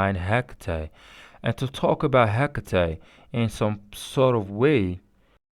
behind Hecate. And to talk about Hecate in some sort of way,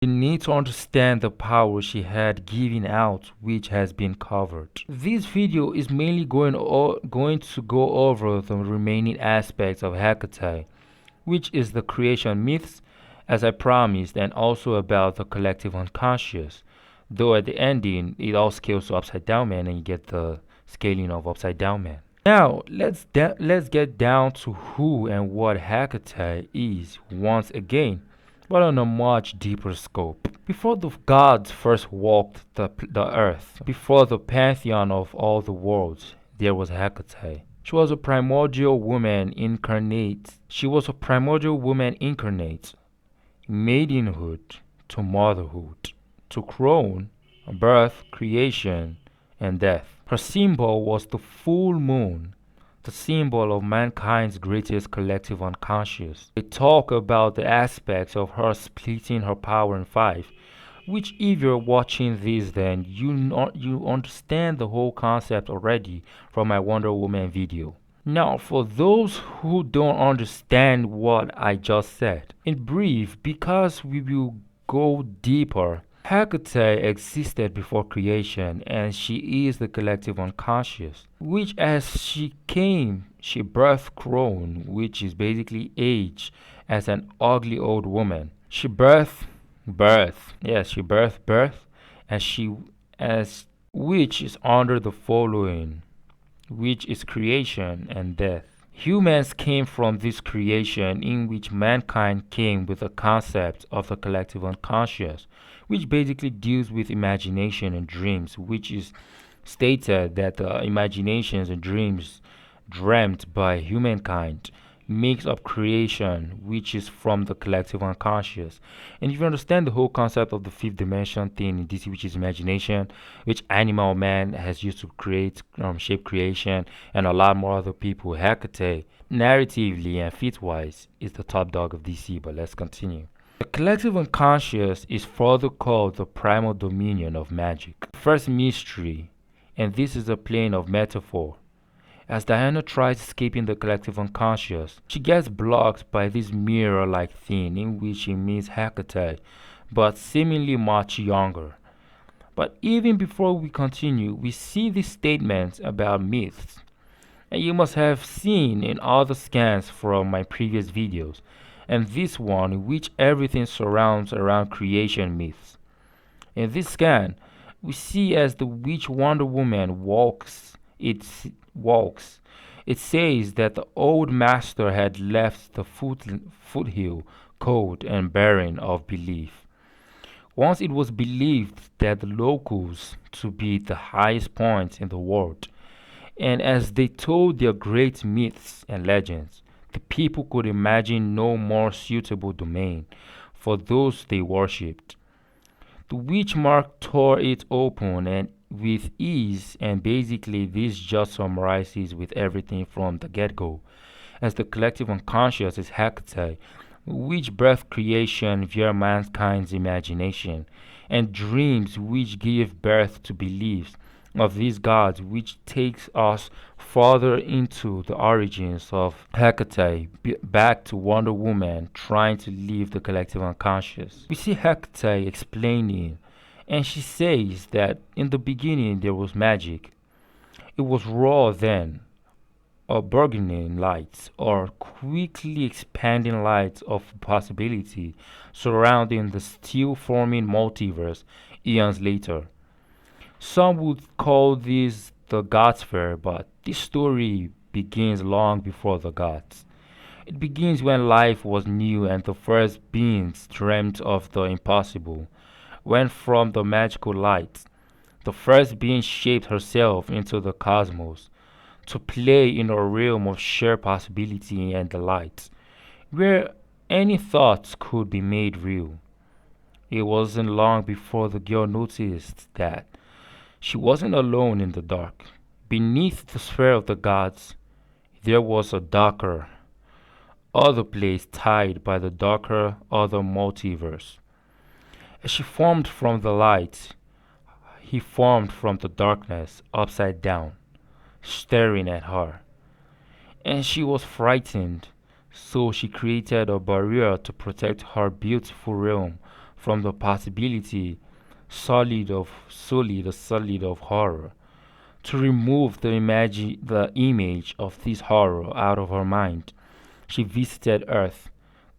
you need to understand the power she had given out, which has been covered. This video is mainly going to go over the remaining aspects of Hecate, which is the creation myths, as I promised, and also about the collective unconscious. Though at the ending, it all scales to Upside Down Man, and you get the scaling of Upside Down Man. Now, let's get down to who and what Hecate is once again, but on a much deeper scope. Before the gods first walked the earth, before the pantheon of all the worlds, there was Hecate. She was a primordial woman incarnate. Maidenhood to motherhood, to crone, birth, creation, and death. Her symbol was the full moon, the symbol of mankind's greatest collective unconscious. They talk about the aspects of her splitting her power in five, which if you're watching this then you understand the whole concept already from my Wonder Woman video. Now, for those who don't understand what I just said, in brief, because we will go deeper, Hecate existed before creation and she is the collective unconscious, which as she came, she birthed crone, which is basically age, as an ugly old woman. She birthed birth, and she as which is under the following, which is creation and death. Humans came from this creation in which mankind came with the concept of the collective unconscious, which basically deals with imagination and dreams, which is stated that the imaginations and dreams dreamt by humankind makes up creation, which is from the collective unconscious. And if you understand the whole concept of the fifth dimension thing in DC, which is imagination, which animal man has used to create shape creation, and a lot more other people, Hecate, narratively and feat-wise, is the top dog of DC. But let's continue. The collective unconscious is further called the primal dominion of magic. First mystery, and this is a plane of metaphor. As Diana tries escaping the collective unconscious, she gets blocked by this mirror-like thing in which she meets Hecate, but seemingly much younger. But even before we continue, we see these statements about myths. And you must have seen in other scans from my previous videos, and this one in which everything surrounds around creation myths. In this scan, we see as the witch Wonder Woman walks. It says that the old master had left the foothill cold and barren of belief. Once it was believed that the locals to be the highest points in the world, and as they told their great myths and legends, the people could imagine no more suitable domain for those they worshipped. The witch mark tore it open and with ease, and basically this just summarizes with everything from the get-go, as the collective unconscious is Hecate, which birth creation via mankind's imagination, and dreams which give birth to beliefs of these gods, which takes us further into the origins of Hecate, back to Wonder Woman trying to leave the collective unconscious. We see Hecate explaining, and she says that in the beginning there was magic. It was raw then, or burgeoning lights, or quickly expanding lights of possibility surrounding the still forming multiverse eons later. Some would call this the God's Fair, but this story begins long before the gods. It begins when life was new and the first beings dreamt of the impossible. When from the magical light, the first being shaped herself into the cosmos to play in a realm of sheer possibility and delight, where any thoughts could be made real. It wasn't long before the girl noticed that she wasn't alone in the dark. Beneath the sphere of the gods, there was a darker, other place tied by the darker other multiverse. As she formed from the light, he formed from the darkness upside down, staring at her. and she was frightened. So she created a barrier to protect her beautiful realm from the possibility solid of horror. To remove the image of this horror out of her mind, she visited Earth,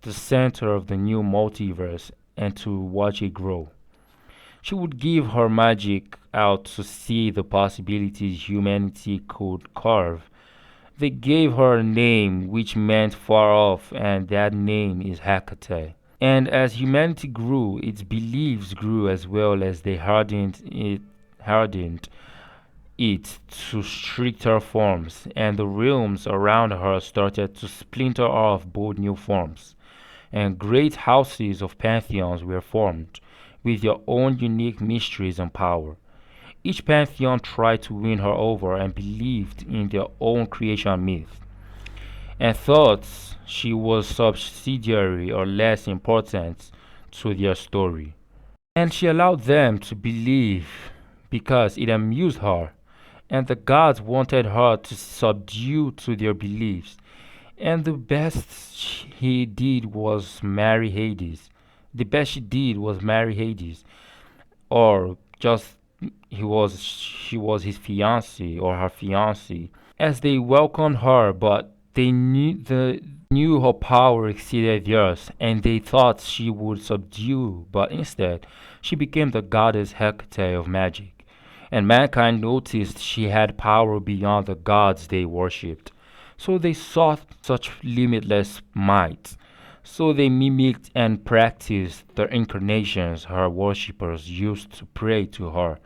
the center of the new multiverse, and to watch it grow. She would give her magic out to see the possibilities humanity could carve. They gave her a name which meant far off, and that name is Hecate. And as humanity grew, its beliefs grew as well as they hardened it to stricter forms, and the realms around her started to splinter off bold new forms, and great houses of pantheons were formed, with their own unique mysteries and power. Each pantheon tried to win her over and believed in their own creation myth, and thought she was subsidiary or less important to their story. And she allowed them to believe because it amused her, and the gods wanted her to subdue to their beliefs. And the best he did was marry Hades. The best she did was marry Hades, or just she was his fiancée or her fiancée. As they welcomed her, but they knew her power exceeded theirs, and they thought she would subdue, but instead she became the goddess Hecate of magic. And mankind noticed she had power beyond the gods they worshipped. So they sought such limitless might. So they mimicked and practiced the incarnations her worshippers used to pray to her,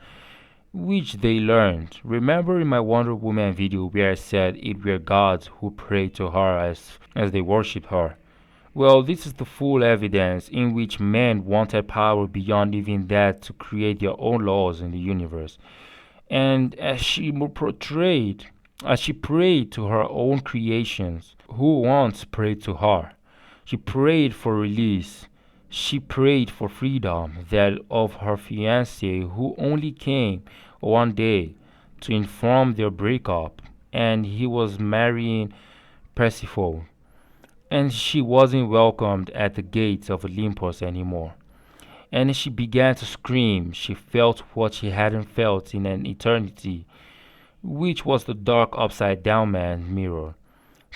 which they learned. Remember in my Wonder Woman video where I said it were gods who prayed to her as they worshipped her? Well, this is the full evidence in which men wanted power beyond even that to create their own laws in the universe. And as she prayed to her own creations, who once prayed to her, she prayed for release. She prayed for freedom, that of her fiancé who only came one day to inform their breakup, and he was marrying Persephone, and she wasn't welcomed at the gates of Olympus anymore. And she began to scream. She felt what she hadn't felt in an eternity, which was the dark upside down man's mirror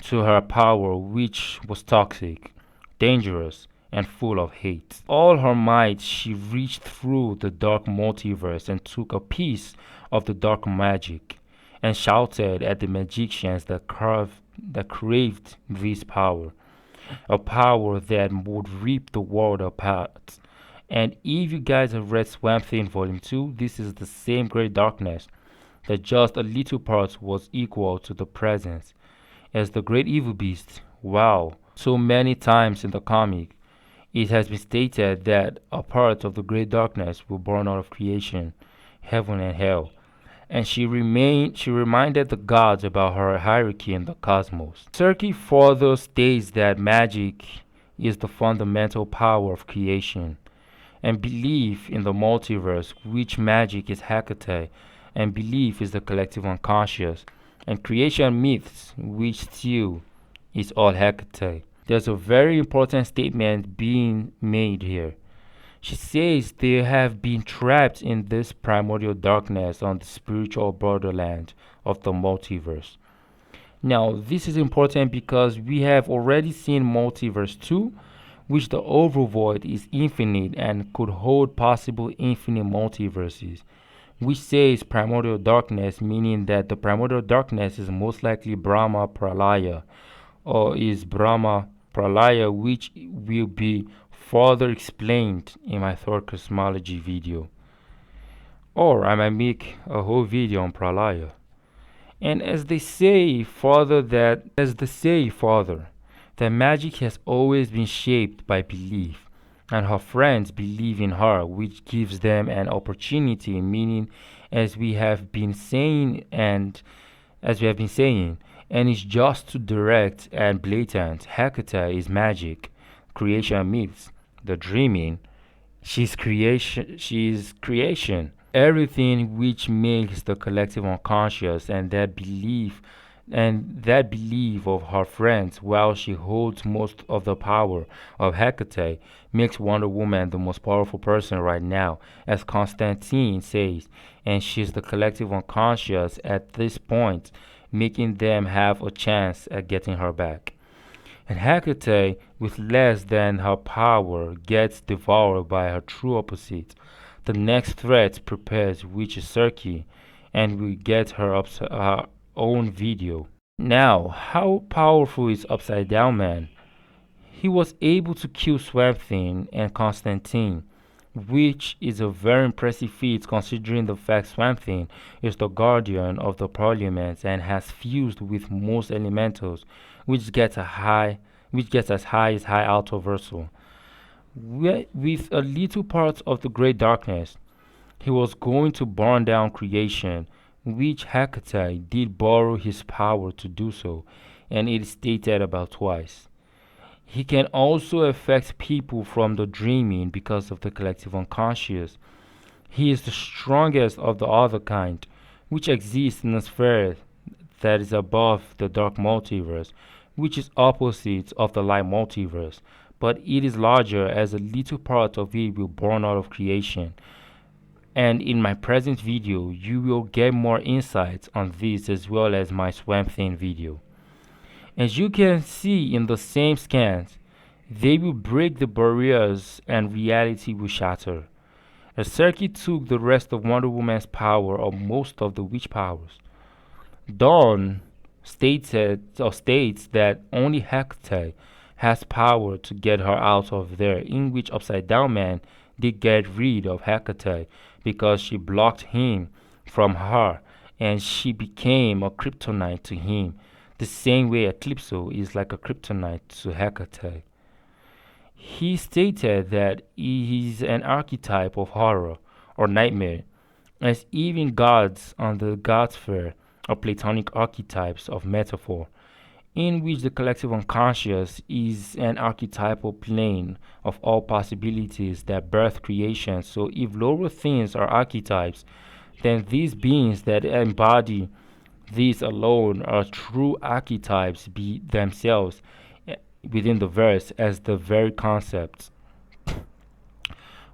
to her power, which was toxic, dangerous, and full of hate. All her might, she reached through the dark multiverse and took a piece of the dark magic and shouted at the magicians that craved this power, a power that would rip the world apart. And if you guys have read Swamp Thing Volume 2, this is the same great darkness that just a little part was equal to the presence as the great evil beast. Wow. So many times in the comic, it has been stated that a part of the great darkness will burn out of creation, heaven and hell. And she reminded the gods about her hierarchy in the cosmos. Turkey further states that magic is the fundamental power of creation, and belief in the multiverse, which magic is Hecate, and belief is the collective unconscious, and creation myths, which still is all Hecate. There's a very important statement being made here. She says they have been trapped in this primordial darkness on the spiritual borderland of the multiverse. Now, this is important because we have already seen Multiverse 2, which the overvoid is infinite and could hold possible infinite multiverses, which says primordial darkness, meaning that the primordial darkness is most likely Brahma Pralaya, or is Brahma Pralaya, which will be further explained in my third cosmology video. Or I might make a whole video on Pralaya. And as they say further, that magic has always been shaped by belief, and her friends believe in her, which gives them an opportunity, meaning as we have been saying and as we have been saying, and it's just too direct and blatant. Hecate is magic, creation myths, the dreaming, she's creation. Everything which makes the collective unconscious, and that belief and that belief of her friends, while she holds most of the power of Hecate, makes Wonder Woman the most powerful person right now, as Constantine says, and she's the collective unconscious at this point, making them have a chance at getting her back. And Hecate, with less than her power, gets devoured by her true opposite. The next threat prepares, which is Circe, and we get her own video. Now, how powerful is Upside Down Man? He was able to kill Swamp Thing and Constantine, which is a very impressive feat considering the fact Swamp Thing is the guardian of the Parliament and has fused with most elementals, which gets a high which gets as high as High Alto Versal. With a little part of the Great Darkness, he was going to burn down creation, which Hecate did borrow his power to do so, and it is stated about twice. He can also affect people from the dreaming because of the collective unconscious. He is the strongest of the other kind, which exists in a sphere that is above the dark multiverse, which is opposite of the light multiverse, but it is larger as a little part of it will burn out of creation. And in my present video, you will get more insights on this as well as my Swamp Thing video. As you can see in the same scans, they will break the barriers and reality will shatter. As Circe took the rest of Wonder Woman's power or most of the witch powers. Dawn states that only Hecate has power to get her out of there, in which Upside Down Man did get rid of Hecate because she blocked him from her and she became a kryptonite to him, the same way Eclipso is like a kryptonite to Hecate. He stated that he is an archetype of horror or nightmare, as even gods on the god sphere are Platonic archetypes of metaphor, in which the collective unconscious is an archetypal plane of all possibilities that birth creation. So, if lower things are archetypes, then these beings that embody these alone are true archetypes be themselves within the verse as the very concepts.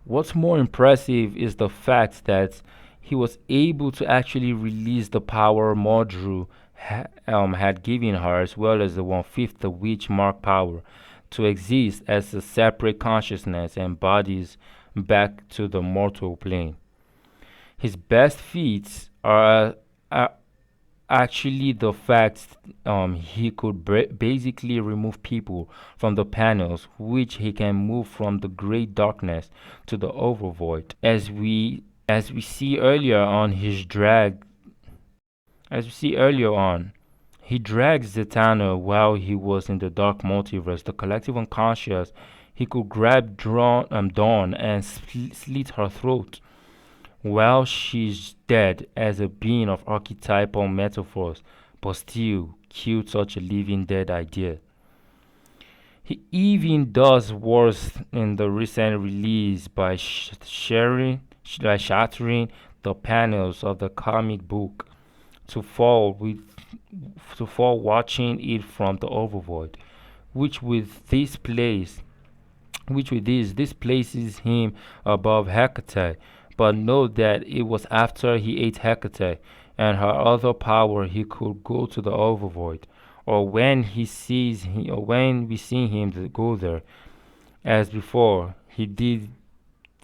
What's more impressive is the fact that he was able to actually release the power Mordru had given her, as well as the one-fifth the witch mark power, to exist as a separate consciousness and bodies back to the mortal plane. His best feats are actually the fact he could basically remove people from the panels, which he can move from the great darkness to the overvoid, as we see earlier on. He dragged Zatanna while he was in the dark multiverse, the collective unconscious. He could grab Dawn and slit her throat while she's dead as a being of archetypal metaphors, but still killed such a living dead idea. He even does worse in the recent release by shattering the panels of the comic book to fall watching it from the overvoid, which with this place this places him above Hecate. But note that it was after he ate Hecate and her other power he could go to the overvoid, or when we see him to go there. As before, he did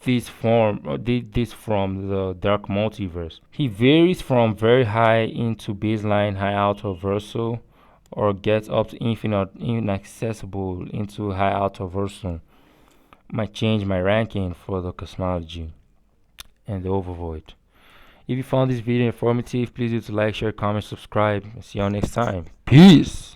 this from the dark multiverse. He varies from very high into baseline high alto verso, or gets up to infinite inaccessible into high alto verso. Might change my ranking for the cosmology and the overvoid. If you found this video informative, please do to like, share, comment, subscribe, and see you all next time. Peace!